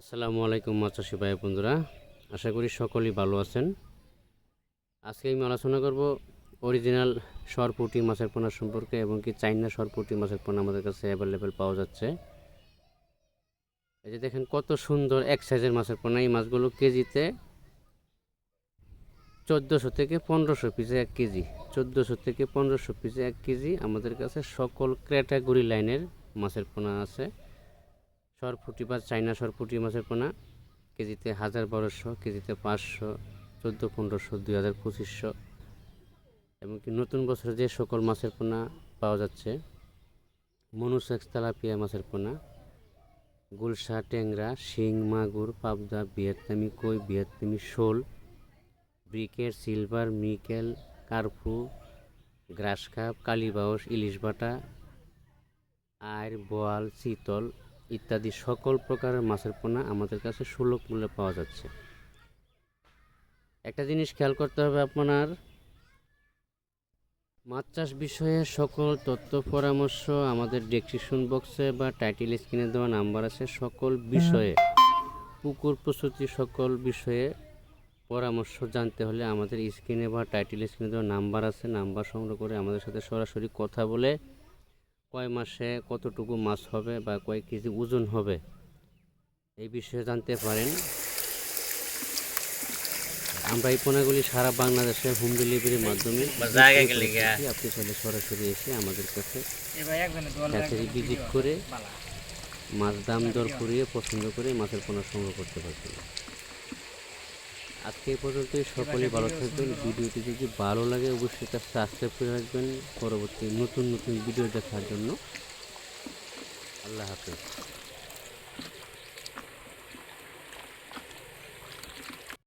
আসসালামু আলাইকুম মাছ চাষি ভাই বন্ধুরা, আশা করি সকলেই ভালো আছেন। আজকে আমি আলোচনা করব অরিজিনাল সরপুঁটি মাছের পোনা সম্পর্কে এবং কি চাইনা সরপুঁটি মাছের পোনা আমাদের কাছে অ্যাভেলেবেল পাওয়া যাচ্ছে। এই যে দেখেন কত সুন্দর এক সাইজের মাছের পোনা। এই মাছগুলো কেজিতে 1400 থেকে 1500 পিসে 1 কেজি, 1400 থেকে 1500 পিসে 1 কেজি আমাদের কাছে সকল ক্যাটাগরি লাইনের মাছের পোনা আছে। সরপুঁটি বা চাইনা সরপুঁটি মাছের পোনা কেজিতে 1200, কেজিতে 500, 1400, 2000, 2500 এবং কি নতুন বছরে যে সকল মাছের পোনা পাওয়া যাচ্ছে, মনুসেক্স তেলাপিয়া মাছের পোনা, গুলশা, ট্যাংরা, শিং, মাগুর, পাবদা, ভিয়েতনামি কই, ভিয়েতনামি শোল, ব্রিকেট, সিলভার, মিকেল, কার্পু, গ্রাস কাপ, কালীবাউস, ইলিশ বাটা, আইর, বোয়াল, চিতল ইত্যাদি সকল প্রকারের মাছের পোনা আমাদের কাছে সুলভ মূল্যে পাওয়া যাচ্ছে। একটা জিনিস খেয়াল করতে হবে, আপনার মাছ চাষ বিষয়ে সকল তথ্য পরামর্শ আমাদের ডেসক্রিপশন বক্সে বা টাইটেল স্ক্রিনে দেওয়া নাম্বার আছে। সকল বিষয়ে পুকুর প্রস্তুতি সকল বিষয়ে পরামর্শ জানতে হলে আমাদের স্ক্রিনে বা টাইটেল স্ক্রিনে দেওয়া নাম্বার আছে, নাম্বার সংগ্রহ করে আমাদের সাথে সরাসরি কথা বলে কয় মাসে কতটুকু মাছ হবে বা কয় কেজি ওজন হবে এই বিষয়ে জানতে পারেন। আমরা এই পোনাগুলি সারা বাংলাদেশে হোম ডেলিভারির মাধ্যমে আপনি চাইলে সরাসরি এসে আমাদের কাছে হ্যাচারি ভিজিট করে মাছ দাম দর করিয়ে পছন্দ করে মাছের পোনা সংগ্রহ করতে পারবেন। আজকে এই পর্যন্তই, সকলেই ভালো থাকবেন। ভিডিওটি যদি ভালো লাগে অবশ্যই তা সাবস্ক্রাইব করে রাখবেন পরবর্তী নতুন নতুন ভিডিও দেখার জন্য। আল্লাহ হাফেজ।